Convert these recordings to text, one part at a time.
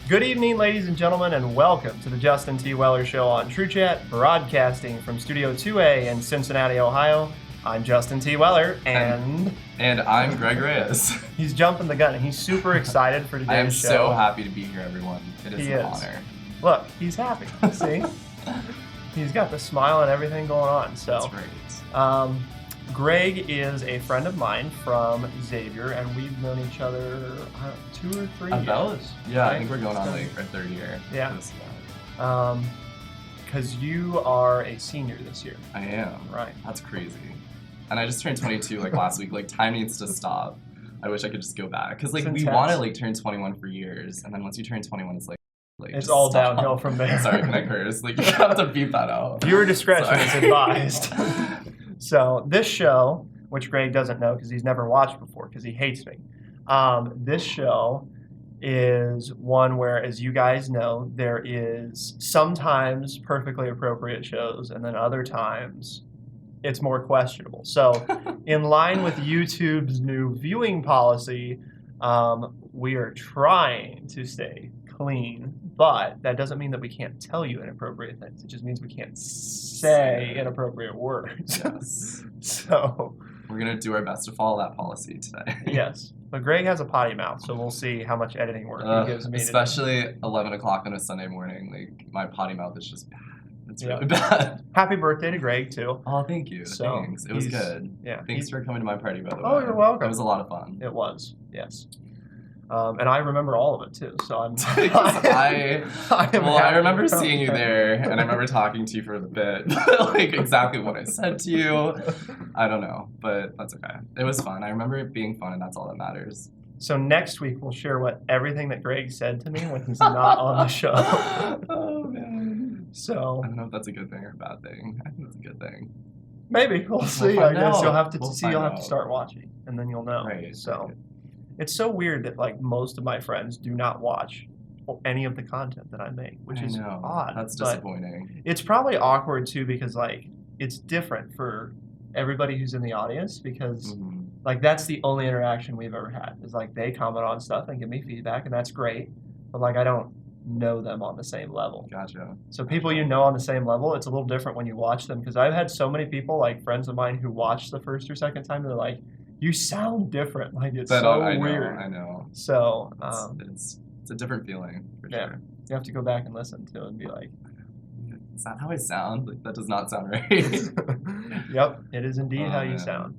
Good evening, ladies and gentlemen, and welcome to the Justin T. Weller Show on True Chat, broadcasting from Studio 2A in Cincinnati, Ohio. I'm Justin T. Weller, and I'm Greg Reyes. He's jumping the gun, and he's super excited for today's show. I am so happy to be here, everyone. It is an honor. Look, he's happy. See? He's got the smile and everything going on. So, that's great. Greg is a friend of mine from Xavier, and we've known each other 2 or 3 years. Yeah, right? I think we're going on like our third year. Yeah. Because you are a senior this year. I am. Right. That's crazy. And I just turned 22 like last week. Like, time needs to stop. I wish I could just go back. Because like we want to like turn 21 for years, and then once you turn 21, it's like it's all downhill from there. Sorry, can I curse? Like, you have to beep that out. Viewer discretion is advised. So this show, which Greg doesn't know because he's never watched before because he hates me. This show is one where, as you guys know, there is sometimes perfectly appropriate shows, and then other times it's more questionable. So in line with YouTube's new viewing policy, we are trying to stay clean, but that doesn't mean that we can't tell you inappropriate things. It just means we can't say inappropriate words. Yes. So we're going to do our best to follow that policy today. Yes. But Greg has a potty mouth, so we'll see how much editing work he gives me. Especially 11 o'clock on a Sunday morning. Like, my potty mouth is just bad. It's really bad. Happy birthday to Greg, too. Oh, thank you. So thanks. It was good. Yeah. Thanks for coming to my party, by the way. Oh, you're welcome. It was a lot of fun. It was, yes. And I remember all of it, too, so I'm... I remember seeing you there, and I remember talking to you for a bit. Like, exactly what I said to you. I don't know, but that's okay. It was fun. I remember it being fun, and that's all that matters. So next week, we'll share everything that Greg said to me when he's not on the show. Oh, man. So... I don't know if that's a good thing or a bad thing. I think it's a good thing. Maybe. We'll see. I guess you'll have to You'll have to start watching, and then you'll know. Right. So... It's so weird that like most of my friends do not watch any of the content that I make, which is odd. That's disappointing. It's probably awkward too because like it's different for everybody who's in the audience because like that's the only interaction we've ever had is like they comment on stuff and give me feedback and that's great, but like I don't know them on the same level. Gotcha. So people you know on the same level, it's a little different when you watch them because I've had so many people like friends of mine who watched the first or second time and they're like, you sound different. Like it's so weird. I know. So it's a different feeling for sure. You have to go back and listen to it and be like, is that how I sound? Like that does not sound right. Yep, it is indeed how you sound.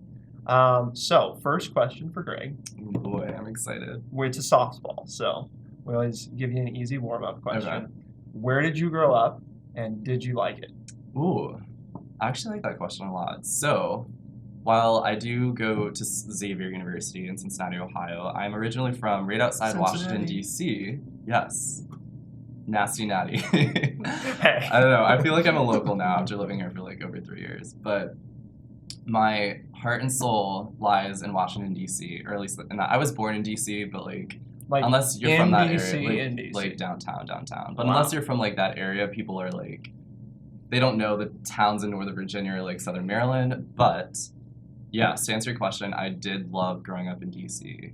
So first question for Greg. Oh boy, I'm excited. It's a softball, so we always give you an easy warm-up question. Okay. Where did you grow up and did you like it? Ooh, I actually like that question a lot. So while I do go to Xavier University in Cincinnati, Ohio, I'm originally from right outside Washington, D.C. Yes. Nasty natty. Hey. I don't know. I feel like I'm a local now after living here for like over 3 years. But my heart and soul lies in Washington, D.C. Or at least I was born in D.C., but like unless you're from that area, like downtown. But unless you're from like that area, people are like, they don't know the towns in Northern Virginia or like Southern Maryland, but... Yeah, to answer your question, I did love growing up in D.C.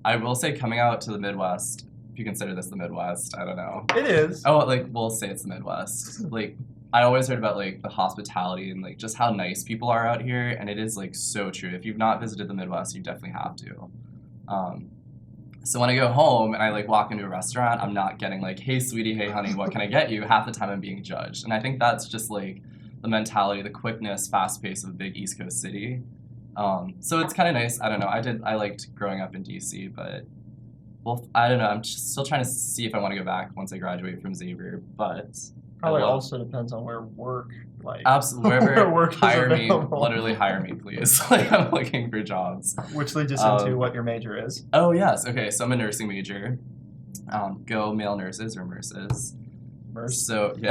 I will say coming out to the Midwest, if you consider this the Midwest, I don't know. It is. Oh, like, we'll say it's the Midwest. Like, I always heard about, like, the hospitality and, like, just how nice people are out here, and it is, like, so true. If you've not visited the Midwest, you definitely have to. So when I go home and I, like, walk into a restaurant, I'm not getting, like, hey, sweetie, hey, honey, what can I get you? Half the time I'm being judged. And I think that's just, like, the mentality, the quickness, fast pace of a big East Coast city. So it's kind of nice. I don't know. I liked growing up in DC, but I don't know. I'm just still trying to see if I want to go back once I graduate from Xavier. But probably also depends on where work absolutely wherever work hire me, literally hire me, please. Like I'm looking for jobs. Which leads us into what your major is. Oh yes. Okay. So I'm a nursing major. Go male nurses or nurses. So yeah.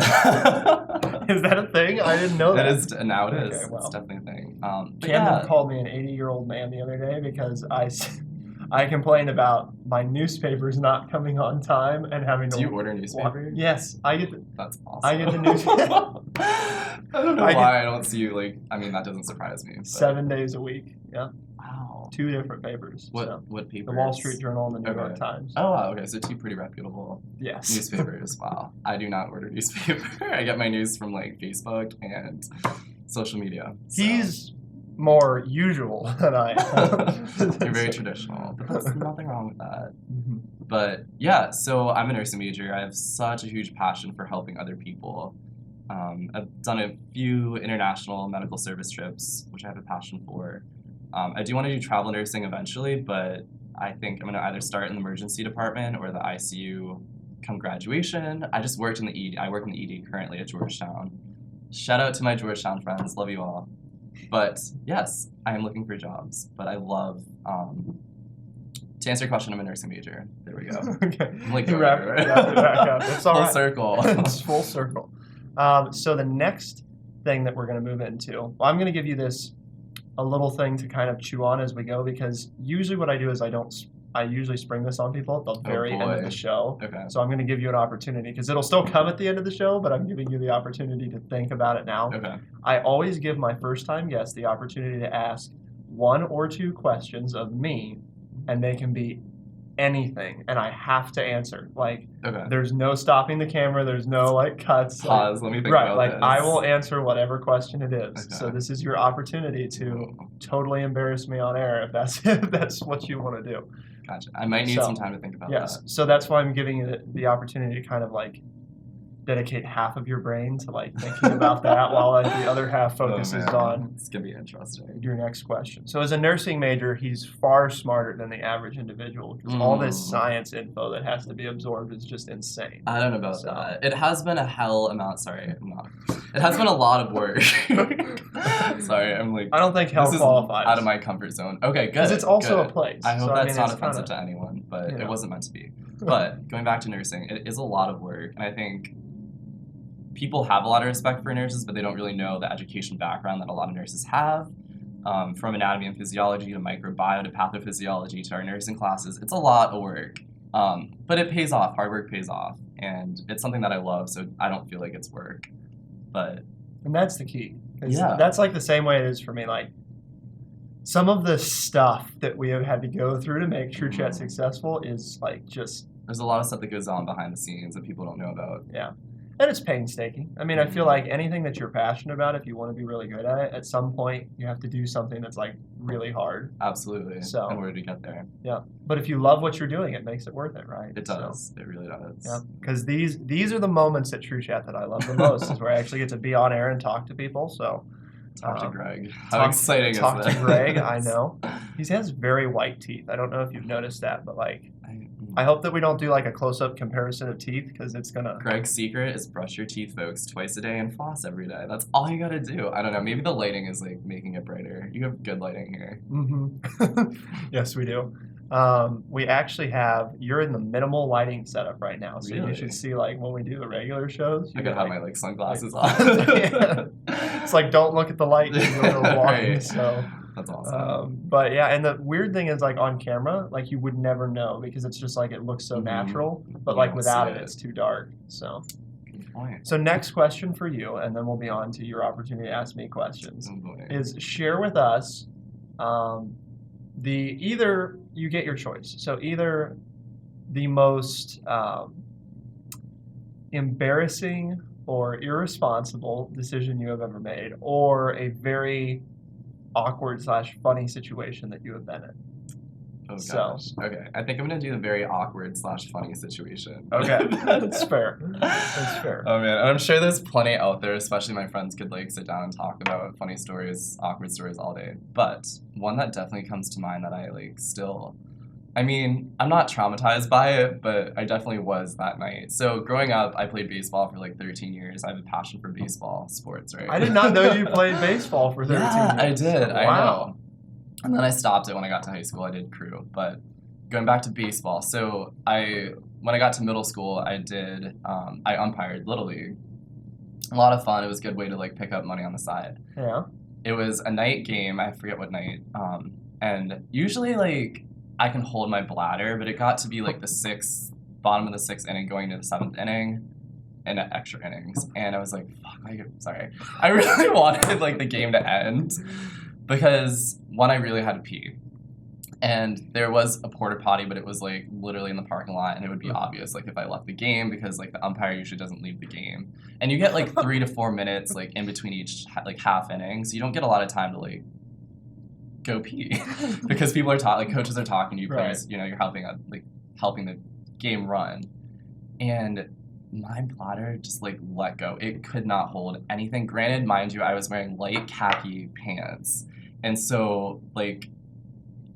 Is that a thing? I didn't know that. It is now. It is. Okay, well. It's definitely a thing. Camden called me an 80-year-old man the other day because I complained about my newspapers not coming on time and having to. Do you order newspapers? Yes, I get. That's awesome. I get the newspaper. I don't know why I don't see you like. I mean, that doesn't surprise me. But... 7 days a week. Yeah. Wow. 2 different papers. What So, what papers? the Wall Street Journal and the New York Okay. Times. Oh wow, okay, so 2 pretty reputable Yes. newspapers. Wow. I do not order newspaper. I get my news from like Facebook and social media. So. He's more usual than I am. You're very traditional, but there's nothing wrong with that. Mhm. But yeah, so I'm a nursing major. I have such a huge passion for helping other people. I've done a few international medical service trips, which I have a passion for. I do want to do travel nursing eventually, but I think I'm going to either start in the emergency department or the ICU come graduation. I just worked in the ED. I work in the ED currently at Georgetown. Shout out to my Georgetown friends. Love you all. But yes, I am looking for jobs. But I love, to answer your question, I'm a nursing major. There we go. Okay. I'm like You going wrap everywhere. it back up. It's all Full right. circle. It's full circle. So the next thing that we're going to move into, well, I'm going to give you this a little thing to kind of chew on as we go, because usually what I do is I usually spring this on people at the very end of boy. the show. Okay. So I'm going to give you an opportunity, because it'll still come at the end of the show, but I'm giving you the opportunity to think about it now. Okay. I always give my first-time guests the opportunity to ask 1 or 2 questions of me, and they can be anything, and I have to answer. Like, Okay. there's no stopping the camera. There's no like cuts. Pause. Let me think Right, about like this. I will answer whatever question it is. Okay. So this is your opportunity to totally embarrass me on air if that's what you want to do. Gotcha. I might need So, some time to think about Yes. that. So that's why I'm giving you the opportunity to kind of like dedicate half of your brain to like thinking about that while like the other half focuses man. on It's gonna be interesting. your next question. So as a nursing major, he's far smarter than the average individual, because all this science info that has to be absorbed is just insane. I don't know about So- that. It has been a hell amount. Sorry, I'm not. It has been a lot of work. Sorry, I'm like. I don't think hell This is qualifies. out of my comfort zone. Okay, good. Because it's also good. a place. I hope So, that's mean, not it's offensive kinda, to anyone, but you it know. wasn't meant to be. But going back to nursing, it is a lot of work, and I think people have a lot of respect for nurses, but they don't really know the education background that a lot of nurses have. From anatomy and physiology to microbiome to pathophysiology to our nursing classes, it's a lot of work. But it pays off. Hard work pays off, and it's something that I love, so I don't feel like it's work. But And that's the key. 'Cause Yeah. That's like the same way it is for me. Like, some of the stuff that we have had to go through to make True Chat successful is like just, there's a lot of stuff that goes on behind the scenes that people don't know about. yeah. And it's painstaking. I mean, I feel like anything that you're passionate about, if you want to be really good at it, at some point you have to do something that's like really hard. Absolutely. So- in order to get there. Yeah. But if you love what you're doing, it makes it worth it, right? It So, does. It really does. yeah. Because these are the moments at True Chat that I love the most, is where I actually get to be on air and talk to people. So Talk to Um, Greg. How exciting talk is to that? Greg, I know. He has very white teeth. I don't know if you've noticed that, but like, I hope that we don't do like a close-up comparison of teeth, because it's gonna. Greg's secret is brush your teeth, folks, twice a day and floss every day. That's all you gotta do. I don't know. Maybe the lighting is like making it brighter. You have good lighting here. Mm-hmm. Yes, we do. We actually have. You're in the minimal lighting setup right now, so you Really? should see like when we do the regular shows. I you could have my like, like sunglasses like- on. Yeah. It's like, don't look at the light, you go to the line. Right. So. That's awesome. But yeah, and the weird thing is like on camera, like you would never know, because it's just like it looks so Mhm. natural, but You like don't without see it, it. it's too dark. So, Good point. so next question for you, and then we'll be on to your opportunity to ask me questions. Oh, boy. Is share with us either you get your choice. So either the most embarrassing or irresponsible decision you have ever made, or a very awkward / funny situation that you have been in. Oh so- gosh. Okay. I think I'm gonna do the very awkward / funny situation. Okay, that's fair. That's fair. Oh man, and I'm sure there's plenty out there, especially my friends could like sit down and talk about funny stories, awkward stories all day. But one that definitely comes to mind that I like still, I mean, I'm not traumatized by it, but I definitely was that night. So growing up, I played baseball for like 13 years. I have a passion for baseball sports, right? I did not know you played baseball for 13 Yeah, I years. did. I Wow. know. And then I stopped it when I got to high school. I did crew, but going back to baseball. So when I got to middle school, I umpired Little League. A lot of fun. It was a good way to like pick up money on the side. Yeah. It was a night game. I forget what night. And usually like I can hold my bladder, but it got to be like the bottom of the 6th inning, going to the 7th inning, and extra innings. And I was like, fuck, sorry. I really wanted like the game to end. Because one, I really had to pee. And there was a porta potty, but it was like literally in the parking lot, and it would be obvious like if I left the game, because like the umpire usually doesn't leave the game, and you get like 3 to 4 minutes like in between each like half inning, so you don't get a lot of time to like go pee because people are talking, like coaches are talking to you, players, you know, you're helping the game run, and my bladder just like let go. It could not hold anything. Granted, mind you, I was wearing light khaki pants, and so like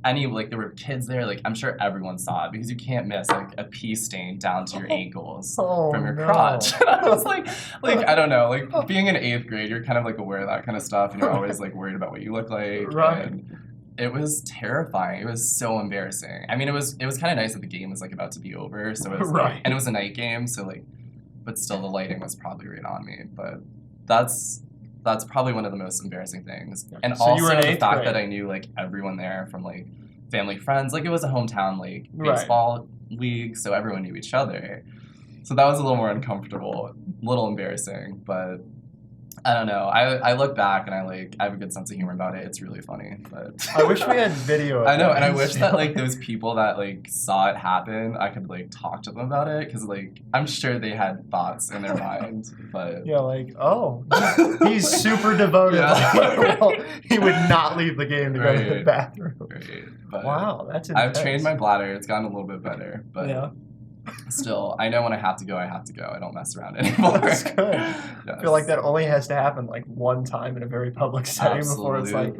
there were kids there, like I'm sure everyone saw it because you can't miss like a pee stain down to your ankles from your crotch. And I was like I don't know, like being in 8th grade, you're kind of like aware of that kind of stuff, and you're always like worried about what you look like. Right. And it was terrifying. It was so embarrassing. I mean, it was kind of nice that the game was like about to be over, so it was like, and it was a night game, so like, but still the lighting was probably right on me. But that's probably one of the most embarrassing things. And so also the fact that I knew like everyone there from like family, friends, like it was a hometown like baseball league, so everyone knew each other. So that was a little more uncomfortable, a little embarrassing, but I don't know. I look back and I have a good sense of humor about it. It's really funny, but I wish we had video of I know, and I wish that like those people that like saw it happen, I could like talk to them about it, because like I'm sure they had thoughts in their mind, but yeah, like, oh, he's super devoted. Well, he would not leave the game to go to the bathroom. But wow, that's intense. I've trained my bladder. It's gotten a little bit better, but still, I know when I have to go, I have to go. I don't mess around anymore. That's good. Yes. I feel like that only has to happen like one time in a very public setting before it's like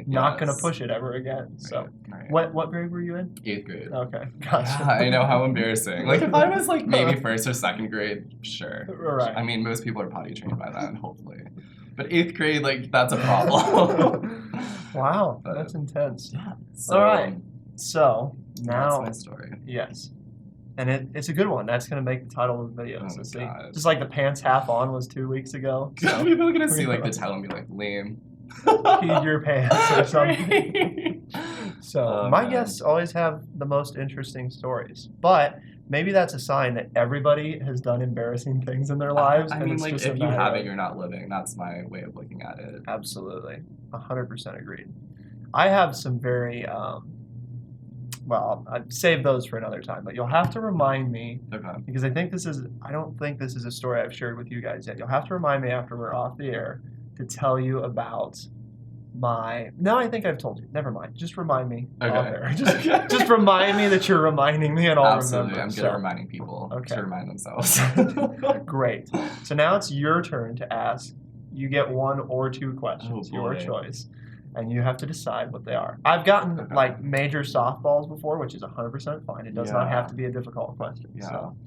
not going to push it ever again. So, what grade were you in? 8th grade. Okay, gotcha. Yeah, I know, how embarrassing. Like if I was like maybe 1st or 2nd grade, sure. Right. I mean, most people are potty trained by then, hopefully. But 8th grade, like that's a problem. Wow, that's intense. Yeah. So, all right. So now that's my story. Yes. And it's a good one. That's going to make the title of the video. Oh so see, God. Just like the pants half on was 2 weeks ago. So. People are going to see like the title and be like, lame. Pee your pants or something. So my man. guests always have the most interesting stories. But maybe that's a sign that everybody has done embarrassing things in their lives. I and mean, it's like just if you have it, you're not living. That's my way of looking at it. Absolutely. 100% agreed. I have some very... well, I'd save those for another time, but you'll have to remind me, because I don't think this is a story I've shared with you guys yet. You'll have to remind me after we're off the air to tell you about no, I think I've told you. Never mind. Just remind me off air. Just remind me that you're reminding me, and I'll remember. I'm good at reminding people to remind themselves. Great. So now it's your turn to ask. You get 1 or 2 questions, your choice. And you have to decide what they are. I've gotten like major softballs before, which is 100% fine. It does not have to be a difficult question. Yeah. So.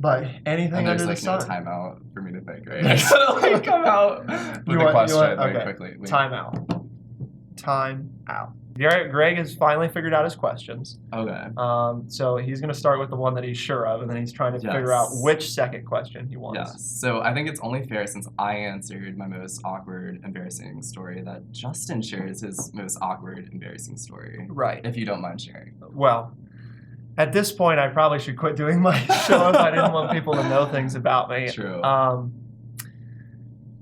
But anything under the sun. There's like no timeout for me to think, right? I just want to like come out with a question very quickly. Time out. Greg has finally figured out his questions. Okay. So he's going to start with the one that he's sure of, and then he's trying to figure out which second question he wants. Yes. So I think it's only fair, since I answered my most awkward, embarrassing story, that Justin shares his most awkward, embarrassing story. Right. If you don't mind sharing. Well, at this point, I probably should quit doing my show if I didn't want people to know things about me. True.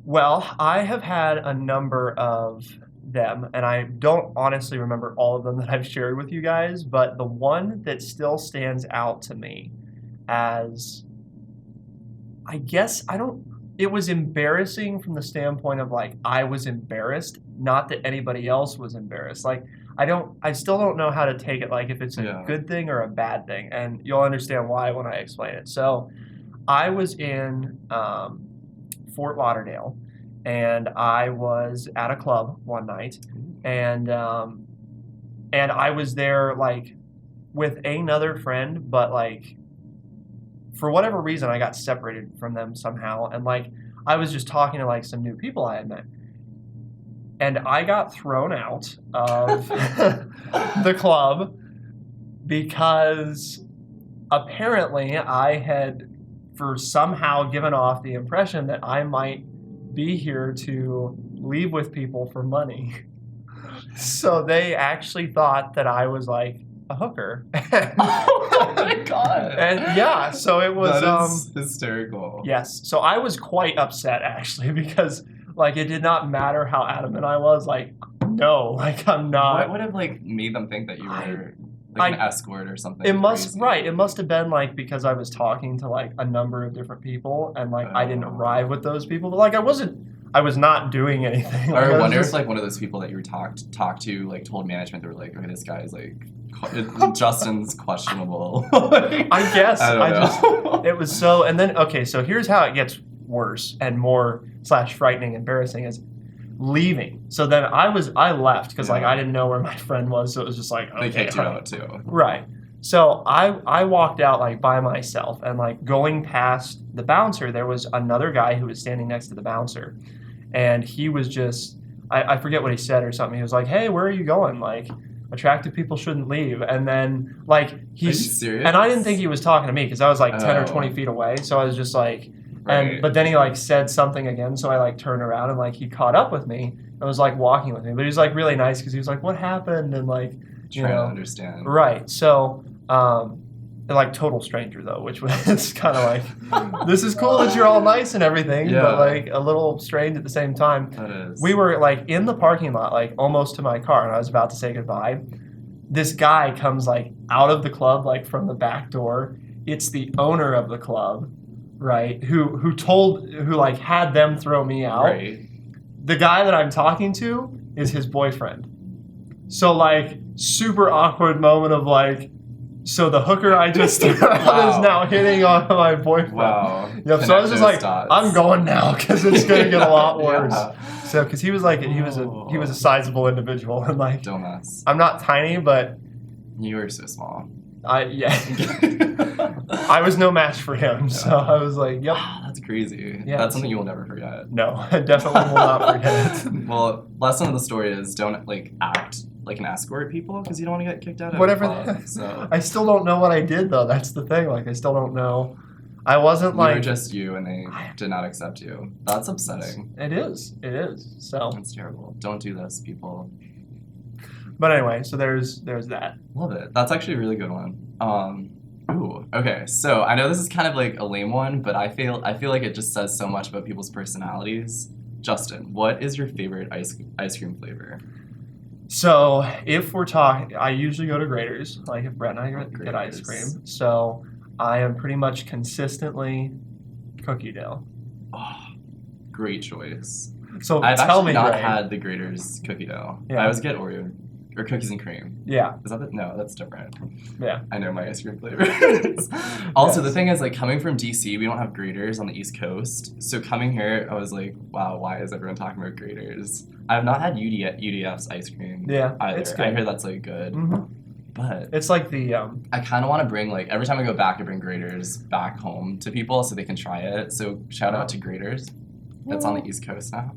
Well, I have had a number of them, and I don't honestly remember all of them that I've shared with you guys, but the one that still stands out to me as, I guess, it was embarrassing from the standpoint of like, I was embarrassed, not that anybody else was embarrassed. Like, I still don't know how to take it, like if it's a good thing or a bad thing, and you'll understand why when I explain it. So I was in Fort Lauderdale, and I was at a club one night, and I was there like with another friend, but like for whatever reason I got separated from them somehow, and like I was just talking to like some new people I had met, and I got thrown out of the club because apparently I had somehow given off the impression that I might be here to leave with people for money. So they actually thought that I was like a hooker. Oh my God. And so it was that is hysterical. Yes. So I was quite upset actually, because Like, it did not matter how adamant I was. Like, no, like, I'm not. What would have like made them think that you were like an escort or something? It must crazy? right. It must have been like because I was talking to like a number of different people, and like I didn't arrive with those people. But like I was not doing anything. Like, Or I wonder just, if like one of those people that you were talked to like told management they were like, okay, this guy's like Justin's questionable. I guess I don't know. it was so. And then okay, so here's how it gets worse and more / frightening, embarrassing is leaving. So then I left because like I didn't know where my friend was, so it was just like okay, They kicked you out too. Right. So I walked out like by myself, and like going past the bouncer, there was another guy who was standing next to the bouncer, and he was just I forget what he said or something. He was like, "Hey, where are you going? Like, attractive people shouldn't leave." And then like Are you serious? and I didn't think he was talking to me because I was like 10 or Oh. 20 feet away. So I was just like, Right. but then he like said something again. So I like turned around and like he caught up with me and was like walking with me. But he was like really nice because he was like, "What happened?" And like, you Trying know, to understand. right. So, they're like total stranger though, which was kind of like, this is cool that you're all nice and everything, Yeah. but like a little strange at the same time. That is. We were like in the parking lot, like almost to my car, and I was about to say goodbye. This guy comes like out of the club, like from the back door. It's the owner of the club, right? Who like had them throw me out. Right. The guy that I'm talking to is his boyfriend. So like super awkward moment of like, so the hooker I just is now hitting on my boyfriend. Wow. Yep. So I was just like, I'm going now because it's gonna get a lot worse. Yeah. So because he was like he was a sizable individual, and like Don't mess. I'm not tiny, but You were so small. I was no match for him. So I was like, yep. Wow, that's crazy. Yeah. That's something you will never forget. No, I definitely will not forget it. Well, lesson of the story is don't like act like an escort people because you don't want to get kicked out of Whatever. a club. So I still don't know what I did though. That's the thing. Like I still don't know. I wasn't you like. were just you, and they did not accept you. That's upsetting. It is. It is. So. That's terrible. Don't do this, people. But anyway, so there's that. Love it. That's actually a really good one. Ooh, okay. So I know this is kind of like a lame one, but I feel like it just says so much about people's personalities. Justin, what is your favorite ice cream flavor? So if we're talking, I usually go to Grater's. Like if Brett and I get ice Grater's. cream. So I am pretty much consistently cookie dough. Oh, great choice. So I've tell actually me, not Greg. had the Grater's cookie dough. Yeah. I always get Oreo or cookies and cream. Yeah, Is that no? That's different. yeah. I know my ice cream flavors. Also, Yes. the thing is, like, coming from DC, we don't have Graters on the East Coast. So coming here, I was like, wow, why is everyone talking about Graters? I have not had UDF's ice cream Yeah, either. it's good. I hear that's, like, good. hmm But It's like the I kind of want to bring, like, every time I go back, I bring Graters back home to people so they can try it. So shout out to Graters. It's on the East Coast now.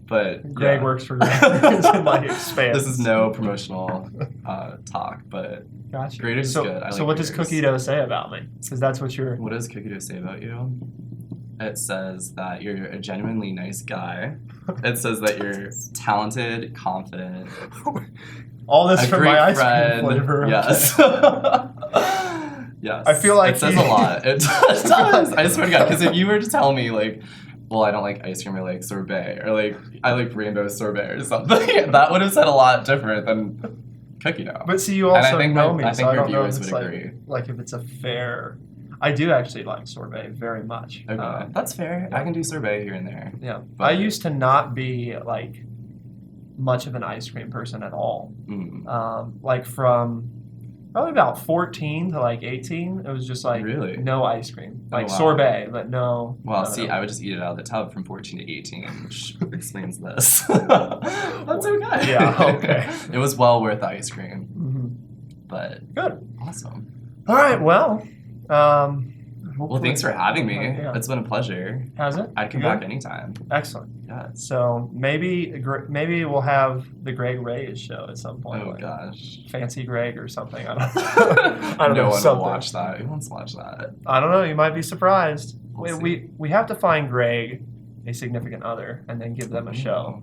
But Greg yeah. works for Grater's and like expands. This is no promotional talk, but Gotcha. Grater's is so, good. I so like what does Grater's. cookie dough say about me? Because that's what you're. What does Cookie Dough say about you? It says that you're a genuinely nice guy. It says that you're talented, confident, All this a for great my ice friend. cream flavor. Yes. Yes. I feel like it says you- a lot. It does. I swear to God. Because if you were to tell me like, well, I don't like ice cream, I like sorbet, or like I like rainbow sorbet or something, that would have said a lot different than cookie dough. But see, you And also I think know me, I so think I your don't know if viewers it's would like, agree. like if it's a fair. I do actually like sorbet very much. Okay, that's fair. I can do sorbet here and there. Yeah, But- I used to not be like much of an ice cream person at all. Mm. Like from probably about 14 to like 18, it was just like Really? no ice cream, Oh, like wow. sorbet, but no. Well, no, see, no. I would just eat it out of the tub from 14 to 18, which explains this. That's okay. Yeah, okay. It was well worth the ice cream, Mhm. but Good. awesome. All right. Well. Well, thanks for having me. Yeah. It's been a pleasure. Has it? I'd come Good? back anytime. Excellent. Yes. So maybe we'll have the Greg Reyes show at some point. Oh like gosh. Fancy Greg or something. I don't. I don't No know. one Something. will watch that. Who wants to watch that? I don't know. You might be surprised. We'll We have to find Greg a significant other and then give them a show.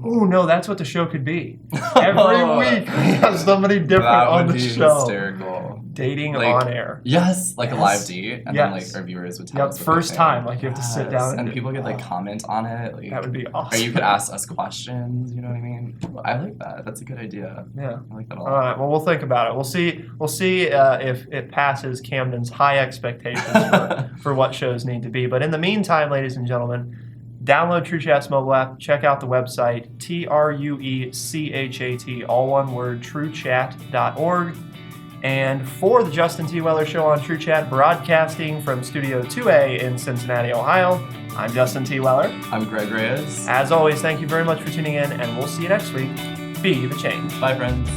Ooh. Oh no, that's what the show could be. Every week we have somebody different That on would the be show. hysterical. Dating Like, on air. Yes, like a live Yes. date, and Yes. then like our viewers would tell Yep, us. what first they time, think. like, you have to sit down and and- people could like oh. comment on it. Like, That would be or awesome. you could ask us questions. You know what I mean? I like that. That's a good idea. Yeah. I like that a All lot. right. Well, we'll think about it. We'll see. We'll see if it passes Camden's high expectations for what shows need to be. But in the meantime, ladies and gentlemen, download TrueChat's mobile app. Check out the website TRUECHAT, all one word, TrueChat.org. And for the Justin T. Weller Show on True Chat, broadcasting from Studio 2A in Cincinnati, Ohio, I'm Justin T. Weller. I'm Greg Reyes. As always, thank you very much for tuning in, and we'll see you next week. Be the change. Bye, friends.